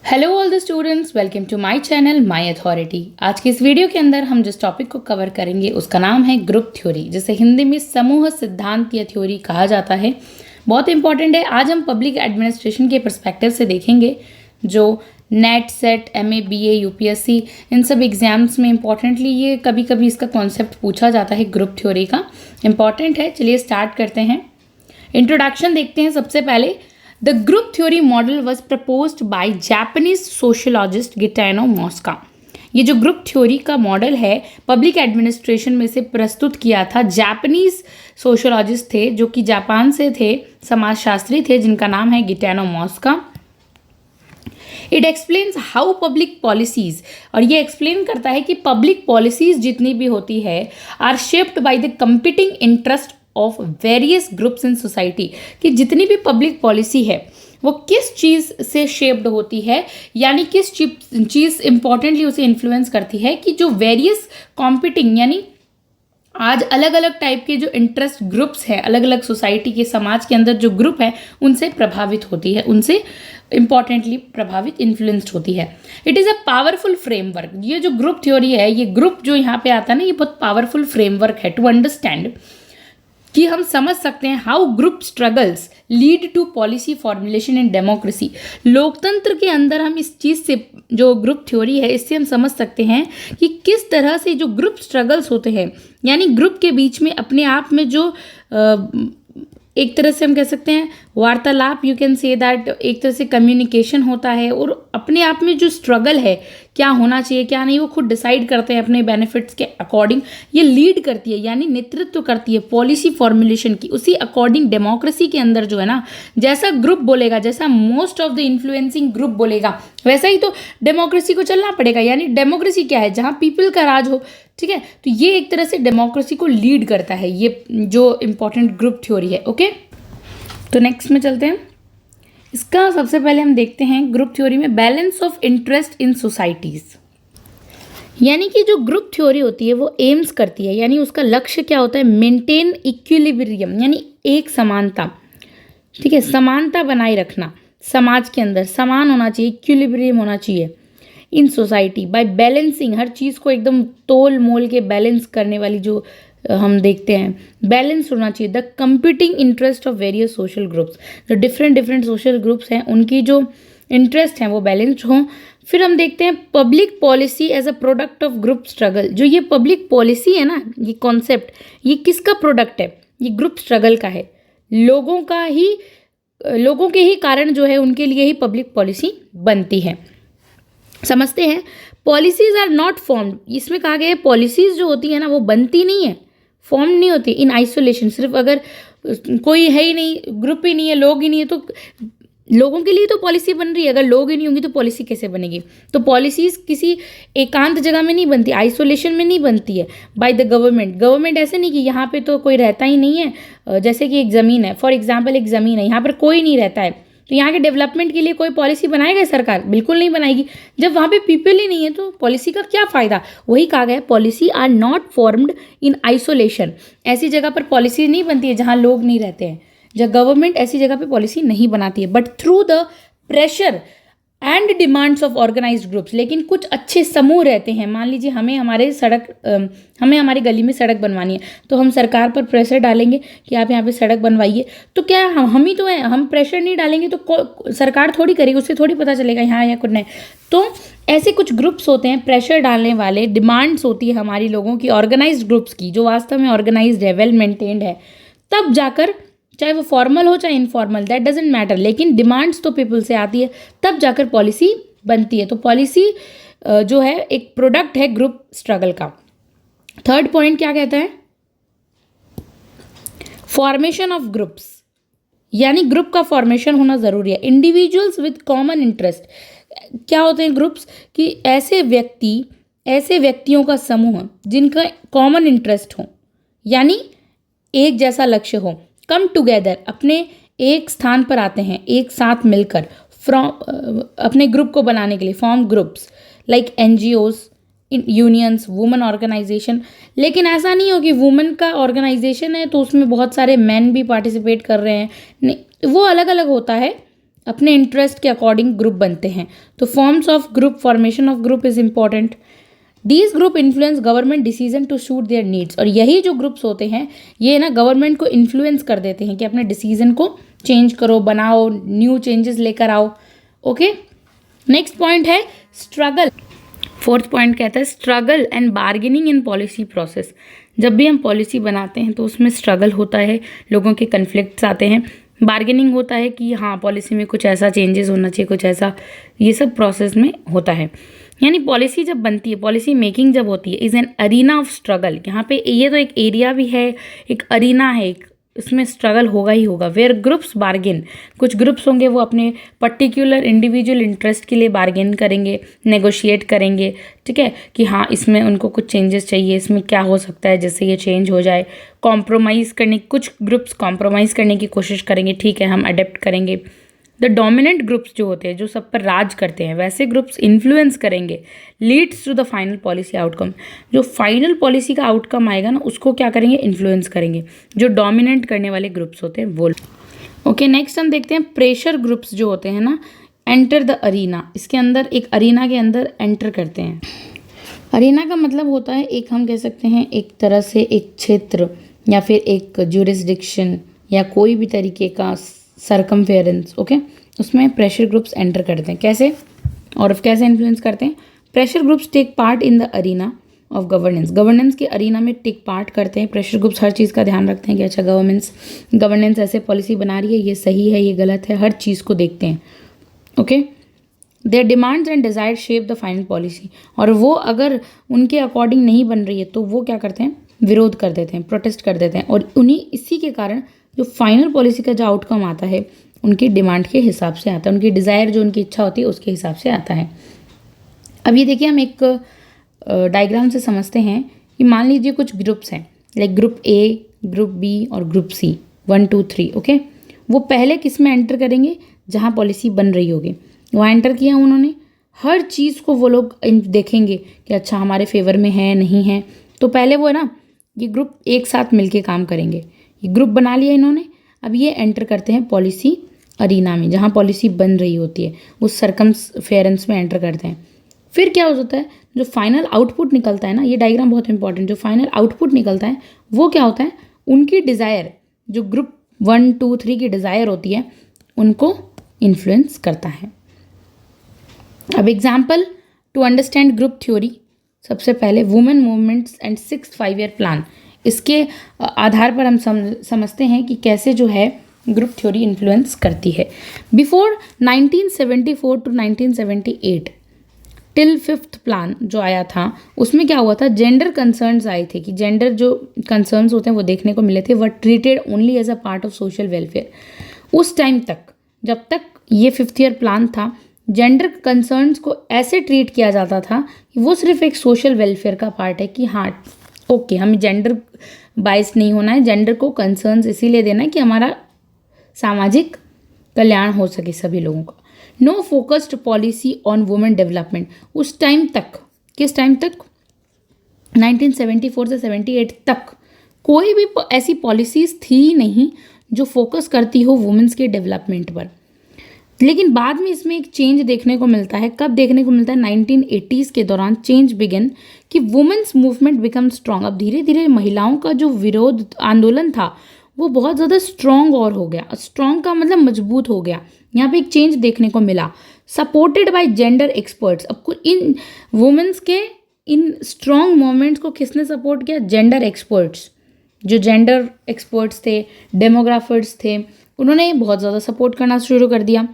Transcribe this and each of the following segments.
Hello all the students, welcome to my channel my authority. आज के इस video के अंदर हम जिस टॉपिक को कवर करेंगे उसका नाम है ग्रुप थ्योरी, जिसे हिंदी में समूह सिद्धांत या थ्योरी कहा जाता है। बहुत इंपॉर्टेंट है। आज हम पब्लिक एडमिनिस्ट्रेशन के पर्सपेक्टिव से देखेंगे, जो NET, SET, MA, BA, UPSC, इन सब एग्जाम्स में इंपॉर्टेंटली ये कभी कभी इसका कॉन्सेप्ट पूछा जाता है। ग्रुप थ्योरी का इंपॉर्टेंट है। चलिए स्टार्ट करते हैं। इंट्रोडक्शन देखते हैं सबसे पहले। The group theory model was proposed by Japanese sociologist Gaetano Mosca। ये जो ग्रुप थ्योरी का मॉडल है पब्लिक एडमिनिस्ट्रेशन में से प्रस्तुत किया था जापानीज सोशोलॉजिस्ट थे, जो कि जापान से थे, समाजशास्त्री थे, जिनका नाम है Gaetano Mosca. It explains how public policies, और ये एक्सप्लेन करता है कि पब्लिक पॉलिसीज जितनी भी होती है are shaped by the competing interest of various groups in society, कि जितनी भी पब्लिक पॉलिसी है वो किस चीज़ से शेप्ड होती है, यानी किस चीज़ इंपॉर्टेंटली उसे इन्फ्लुएंस करती है कि जो वेरियस कॉम्पिटिंग, यानी आज अलग अलग टाइप के जो इंटरेस्ट ग्रुप्स हैं, अलग अलग सोसाइटी के, समाज के अंदर जो ग्रुप है उनसे प्रभावित होती है, उनसे इंपॉर्टेंटली प्रभावित, इन्फ्लुएंस्ड होती है। It is a powerful framework. ये जो ग्रुप थ्योरी है, ये ग्रुप जो यहाँ पे आता है ना, ये बहुत पावरफुल फ्रेमवर्क है टू अंडरस्टैंड, कि हम समझ सकते हैं how group struggles lead to policy formulation in democracy. लोकतंत्र के अंदर हम इस चीज़ से, जो ग्रुप थ्योरी है, इससे हम समझ सकते हैं कि किस तरह से जो ग्रुप स्ट्रगल्स होते हैं, यानी ग्रुप के बीच में अपने आप में जो एक तरह से हम कह सकते हैं वार्तालाप, यू कैन से दैट, एक तरह से कम्युनिकेशन होता है, और अपने आप में जो स्ट्रगल है, क्या होना चाहिए क्या नहीं, वो खुद डिसाइड करते हैं अपने बेनिफिट्स के अकॉर्डिंग। ये लीड करती है, यानी नेतृत्व करती है पॉलिसी फॉर्मुलेशन की, उसी अकॉर्डिंग डेमोक्रेसी के अंदर जो है ना, जैसा ग्रुप बोलेगा, जैसा most of the influencing group बोलेगा, वैसा ही तो डेमोक्रेसी को चलना पड़ेगा। यानी डेमोक्रेसी क्या है? जहाँ पीपल का राज हो। ठीक है, तो ये एक तरह से डेमोक्रेसी को लीड करता है, ये जो इंपॉर्टेंट ग्रुप थ्योरी है। ओके, तो नेक्स्ट में चलते हैं। इसका सबसे पहले हम देखते हैं ग्रुप थ्योरी में balance of interest in societies. यानी कि जो ग्रुप थ्योरी होती है वो एम्स करती है, यानी उसका लक्ष्य क्या होता है? मेंटेन इक्विलिब्रियम, यानी एक समानता। ठीक है, समानता बनाए रखना, समाज के अंदर समान होना चाहिए, इक्विलिब्रियम होना चाहिए इन सोसाइटी बाय बैलेंसिंग, हर चीज़ को एकदम तोल मोल के बैलेंस करने वाली जो हम देखते हैं, बैलेंस होना चाहिए। The competing interest of various social groups, जो डिफरेंट सोशल ग्रुप्स हैं उनकी जो इंटरेस्ट हैं वो बैलेंस्ड हों। फिर हम देखते हैं public policy as a product of group struggle. जो ये पब्लिक पॉलिसी है ना, ये कॉन्सेप्ट, ये किसका प्रोडक्ट है? ये ग्रुप स्ट्रगल का है। लोगों के ही कारण जो है उनके लिए ही पब्लिक पॉलिसी बनती है। समझते हैं, पॉलिसीज आर नॉट फॉर्म्ड। इसमें कहा गया है पॉलिसीज जो होती है ना वो बनती नहीं है, फॉर्म नहीं होती इन आइसोलेशन। सिर्फ अगर कोई है ही नहीं, ग्रुप ही नहीं है, लोग ही नहीं है, तो लोगों के लिए तो पॉलिसी बन रही है। अगर लोग ही नहीं होंगे तो पॉलिसी कैसे बनेगी? तो पॉलिसीज किसी एकांत जगह में नहीं बनती, आइसोलेशन में नहीं बनती है बाय द गवर्नमेंट। गवर्नमेंट ऐसे नहीं कि यहाँ पे तो कोई रहता ही नहीं है, जैसे कि एक ज़मीन है, फॉर एग्जाम्पल एक ज़मीन है, यहाँ पर कोई नहीं रहता है, तो यहाँ के डेवलपमेंट के लिए कोई पॉलिसी बनाएगा सरकार? बिल्कुल नहीं बनाएगी। जब वहाँ पे पीपल ही नहीं है तो पॉलिसी का क्या फ़ायदा? वही कहा गया है, policy are not formed in isolation. ऐसी जगह पर पॉलिसी नहीं बनती है जहाँ लोग नहीं रहते हैं, जब गवर्नमेंट ऐसी जगह पे पॉलिसी नहीं बनाती है, but through the pressure and demands of organized groups. लेकिन कुछ अच्छे समूह रहते हैं। मान लीजिए हमें हमारी गली में सड़क बनवानी है, तो हम सरकार पर प्रेशर डालेंगे कि आप यहाँ पे सड़क बनवाइए, तो क्या हम ही तो हैं? हम प्रेशर नहीं डालेंगे तो सरकार थोड़ी करेगी, उससे थोड़ी पता चलेगा यहाँ या कुछ नहीं। तो ऐसे कुछ ग्रुप्स होते हैं प्रेशर डालने वाले, डिमांड्स होती है हमारी लोगों की, ऑर्गेनाइज्ड ग्रुप्स की, जो वास्तव में ऑर्गेनाइज्ड है, वेल मेंटेन्ड है, तब जाकर, चाहे वो फॉर्मल हो चाहे इनफॉर्मल, दैट डजेंट मैटर, लेकिन डिमांड्स तो पीपल से आती है, तब जाकर पॉलिसी बनती है। तो पॉलिसी जो है एक प्रोडक्ट है ग्रुप स्ट्रगल का। थर्ड पॉइंट क्या कहता है? फॉर्मेशन ऑफ ग्रुप्स, यानी ग्रुप का फॉर्मेशन होना जरूरी है। इंडिविजुअल्स विद कॉमन इंटरेस्ट, क्या होते हैं ग्रुप्स? कि ऐसे व्यक्तियों का समूह जिनका कॉमन इंटरेस्ट हो, यानी एक जैसा लक्ष्य हो, कम टुगेदर, अपने एक स्थान पर आते हैं, एक साथ मिलकर अपने ग्रुप को बनाने के लिए, form groups like NGOs, unions, women organization. लेकिन ऐसा नहीं हो कि वुमेन का ऑर्गेनाइजेशन है तो उसमें बहुत सारे मैन भी पार्टिसिपेट कर रहे हैं, नहीं, वो अलग अलग होता है। अपने इंटरेस्ट के अकॉर्डिंग ग्रुप बनते हैं। तो forms of group, formation of group is important. These group influence government decision to suit their needs. और यही जो ग्रुप्स होते हैं ये ना गवर्नमेंट को इन्फ्लुएंस कर देते हैं कि अपने डिसीजन को चेंज करो, बनाओ, न्यू चेंजेस लेकर आओ। ओके, नेक्स्ट पॉइंट है स्ट्रगल। फोर्थ पॉइंट कहता है struggle and bargaining in policy process. जब भी हम पॉलिसी बनाते हैं तो उसमें स्ट्रगल होता है, लोगों के कन्फ्लिक्ट्स आते हैं, बार्गेनिंग होता है कि हाँ पॉलिसी में कुछ ऐसा चेंजेस होना चाहिए, कुछ ऐसा, ये सब प्रोसेस में होता है। यानी पॉलिसी जब बनती है, पॉलिसी मेकिंग जब होती है, is an arena of struggle. यहाँ पे ये तो एक एरिया भी है, एक अरीना है, एक इसमें स्ट्रगल होगा ही होगा। वेयर ग्रुप्स बार्गेन, कुछ ग्रुप्स होंगे वो अपने पर्टिकुलर इंडिविजुअल इंटरेस्ट के लिए बार्गेन करेंगे, नेगोशिएट करेंगे, ठीक है, कि हाँ इसमें उनको कुछ चेंजेस चाहिए, इसमें क्या हो सकता है जिससे ये चेंज हो जाए। कॉम्प्रोमाइज़ करने, कुछ ग्रुप्स कॉम्प्रोमाइज़ करने की कोशिश करेंगे, ठीक है हम अडेप्ट करेंगे। द डोमिनेंट ग्रुप्स जो होते हैं, जो सब पर राज करते हैं, वैसे ग्रुप्स इन्फ्लुएंस करेंगे, leads to the final policy outcome. जो फाइनल पॉलिसी का आउटकम आएगा ना उसको क्या करेंगे, इन्फ्लुएंस करेंगे, जो डोमिनेट करने वाले ग्रुप्स होते हैं वो। ओके, नेक्स्ट हम देखते हैं प्रेशर ग्रुप्स जो होते हैं ना, एंटर द अरीना। इसके अंदर एक अरीना के अंदर एंटर करते हैं। अरीना का मतलब होता है एक, हम कह सकते हैं एक तरह से एक क्षेत्र या फिर एक ज्यूरिसडिक्शन या कोई भी तरीके का सरकमफेरेंस। ओके, उसमें प्रेशर ग्रुप्स एंटर करते हैं। कैसे और कैसे इन्फ्लुएंस करते हैं? Pressure groups take part in the arena of governance. Governance के अरीना में टेक पार्ट करते हैं। प्रेशर ग्रुप्स हर चीज़ का ध्यान रखते हैं कि अच्छा गवर्नेंस ऐसे पॉलिसी बना रही है, ये सही है, ये गलत है, हर चीज़ को देखते हैं। Okay, there demands and desire shape the final policy. और वो अगर उनके अकॉर्डिंग नहीं बन रही है तो वो क्या करते हैं, विरोध कर देते हैं, प्रोटेस्ट कर देते हैं। और उन्हीं इसी के कारण जो फाइनल पॉलिसी का जो आउटकम आता है उनकी डिमांड के हिसाब से आता है, उनकी डिज़ायर जो उनकी इच्छा होती है उसके हिसाब से आता है। अब ये देखिए, हम एक डायग्राम से समझते हैं कि मान लीजिए कुछ ग्रुप्स हैं, like group A, group B और ग्रुप सी, 1 2 3। ओके, वो पहले किस में एंटर करेंगे, जहाँ पॉलिसी बन रही होगी वहाँ एंटर किया उन्होंने। हर चीज़ को वो लोग देखेंगे कि अच्छा हमारे फेवर में है नहीं है। तो पहले वो है ना, ये ग्रुप एक साथ मिलके काम करेंगे, ये ग्रुप बना लिया इन्होंने। अब ये एंटर करते हैं पॉलिसी अरीना में, जहाँ पॉलिसी बन रही होती है, उस सरकमफेरेंस में एंटर करते हैं। फिर क्या हो जाता है, जो फाइनल आउटपुट निकलता है ना, ये डायग्राम बहुत इंपॉर्टेंट, जो फाइनल आउटपुट निकलता है वो क्या होता है, उनकी डिज़ायर, जो ग्रुप 1 2 3 की डिज़ायर होती है उनको इन्फ्लुएंस करता है। अब example to understand group theory, सबसे पहले women movements and 6th 5-year plan. इसके आधार पर हम समझते हैं कि कैसे जो है ग्रुप थ्योरी इन्फ्लुएंस करती है। Before 1974 to 1978 till 5th plan जो आया था, उसमें क्या हुआ था, जेंडर कंसर्न्स आए थे कि जेंडर जो कंसर्न्स होते हैं वो देखने को मिले थे, वह treated only as a part of social welfare. उस टाइम तक, जब तक ये 5th ईयर प्लान था, जेंडर कंसर्न्स को ऐसे ट्रीट किया जाता था कि वो सिर्फ एक सोशल वेलफेयर का पार्ट है कि हाँ ओके, हमें जेंडर बाइस नहीं होना है, जेंडर को कंसर्न्स इसीलिए देना है कि हमारा सामाजिक कल्याण हो सके सभी लोगों का। No focused policy on women development. उस टाइम तक, किस टाइम तक, 1974 से 78 तक कोई भी ऐसी पॉलिसीज़ थी नहीं जो फोकस करती हो वुमेन्स के डेवलपमेंट पर। लेकिन बाद में इसमें एक चेंज देखने को मिलता है। कब देखने को मिलता है, 1980s के दौरान चेंज बिगिन कि वुमेन्स मूवमेंट बिकम स्ट्रॉन्ग। अब धीरे धीरे महिलाओं का जो विरोध आंदोलन था वो बहुत ज़्यादा स्ट्रॉन्ग और हो गया। स्ट्रॉन्ग का मतलब मजबूत हो गया। यहाँ पे एक चेंज देखने को मिला, सपोर्टेड बाय जेंडर एक्सपर्ट्स। अब इन वुमेन्स के इन स्ट्रॉन्ग मूवमेंट्स को किसने सपोर्ट किया, जेंडर एक्सपर्ट्स। जो जेंडर एक्सपर्ट्स थे, डेमोग्राफर्स थे, उन्होंने बहुत ज़्यादा सपोर्ट करना शुरू कर दिया।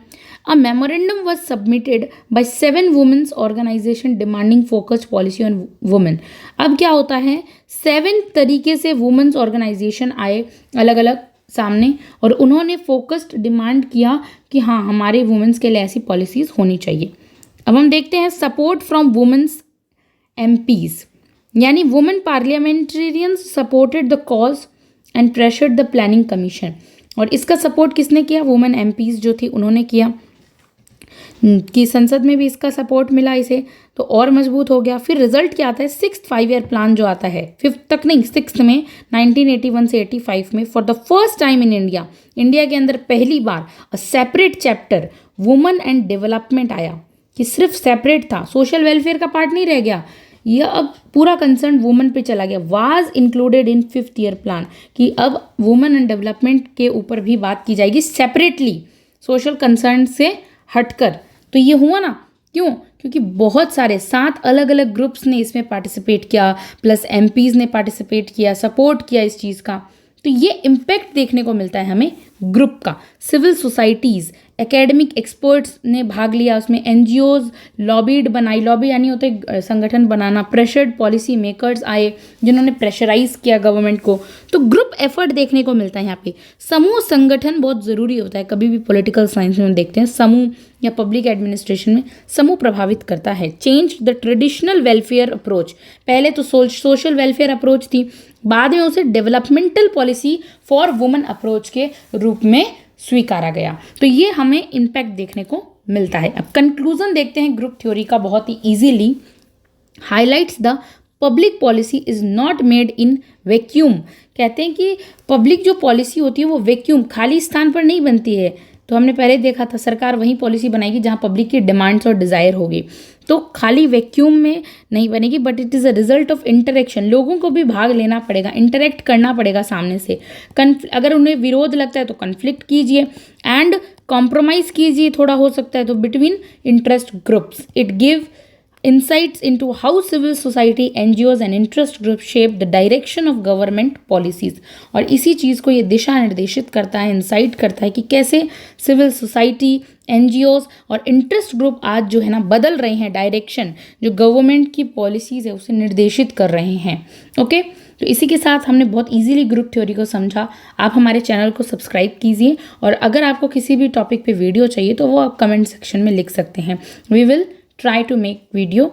A memorandum was submitted by 7 women's organisation demanding focused policy on women. अब क्या होता है, 7 तरीके से वुमेन्स ऑर्गेनाइजेशन आए अलग अलग सामने, और उन्होंने फोकस्ड डिमांड किया कि हाँ हमारे वुमेन्स के लिए ऐसी पॉलिसीज़ होनी चाहिए। अब हम देखते हैं सपोर्ट फ्रॉम वुमेन्स MPs, यानी women parliamentarians supported the cause and pressured the planning commission. और इसका सपोर्ट किसने किया, वुमेन MPs जो थी उन्होंने किया। कि संसद में भी इसका सपोर्ट मिला इसे, तो और मजबूत हो गया। फिर रिजल्ट क्या आता है, 6th 5 ईयर प्लान जो आता है, 5th तक नहीं, 6th में 1981 से 85 में for the first time in India, India के अंदर पहली बार a separate chapter women and development आया, कि सिर्फ सेपरेट था, सोशल वेलफेयर का पार्ट नहीं रह गया, यह अब पूरा कंसर्न वुमेन पे चला गया। Was included in 5th year plan, कि अब वुमेन एंड डेवलपमेंट के ऊपर भी बात की जाएगी सेपरेटली, सोशल कंसर्न से हटकर। तो ये हुआ ना, क्यों? क्योंकि बहुत सारे 7 अलग अलग ग्रुप्स ने इसमें पार्टिसिपेट किया, प्लस एमपीज ने पार्टिसिपेट किया, सपोर्ट किया इस चीज़ का। तो ये इम्पैक्ट देखने को मिलता है हमें ग्रुप का। सिविल सोसाइटीज़, एकेडमिक एक्सपर्ट्स ने भाग लिया उसमें, एनजीओज लॉबीड बनाई, लॉबी यानी होते संगठन बनाना, प्रेशर्ड पॉलिसी मेकर्स आए जिन्होंने प्रेशराइज किया गवर्नमेंट को। तो ग्रुप एफर्ट देखने को मिलता है यहाँ पे। समूह संगठन बहुत ज़रूरी होता है, कभी भी पॉलिटिकल साइंस में देखते हैं समूह या पब्लिक एडमिनिस्ट्रेशन में समूह प्रभावित करता है। Change the traditional welfare approach, पहले तो सोशल वेलफेयर अप्रोच थी, बाद में उसे developmental policy for women approach के रूप में स्वीकारा गया। तो ये हमें इम्पैक्ट देखने को मिलता है। अब कंक्लूजन देखते हैं ग्रुप थ्योरी का, बहुत ही easily highlights the public policy is not made in vacuum. कहते हैं कि पब्लिक जो पॉलिसी होती है वो वैक्यूम, खाली स्थान पर नहीं बनती है। तो हमने पहले देखा था, सरकार वही पॉलिसी बनाएगी जहाँ पब्लिक की डिमांड्स और डिज़ायर होगी, तो खाली वैक्यूम में नहीं बनेगी, but it is a result of interaction. लोगों को भी भाग लेना पड़ेगा, इंटरेक्ट करना पड़ेगा सामने से। अगर उन्हें विरोध लगता है तो कन्फ्लिक्ट कीजिए एंड कॉम्प्रोमाइज़ कीजिए, थोड़ा हो सकता है तो between interest groups. It give insights into how civil society, NGOs and interest groups shape the direction of government policies। और इसी चीज़ को ये दिशा निर्देशित करता है, इंसाइट करता है कि कैसे सिविल सोसाइटी, NGOs और इंटरेस्ट ग्रुप आज जो है ना बदल रहे हैं डायरेक्शन, जो गवर्नमेंट की पॉलिसीज़ है उसे निर्देशित कर रहे हैं। ओके, तो इसी के साथ हमने बहुत इजीली ग्रुप थ्योरी को समझा। आप हमारे चैनल को सब्सक्राइब कीजिए, और अगर आपको किसी भी टॉपिक पे वीडियो चाहिए तो वो आप कमेंट सेक्शन में लिख सकते हैं। We will try to make video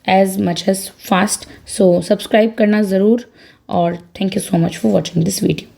as much as fast, so subscribe करना ज़रूर, और thank you so much for watching this video।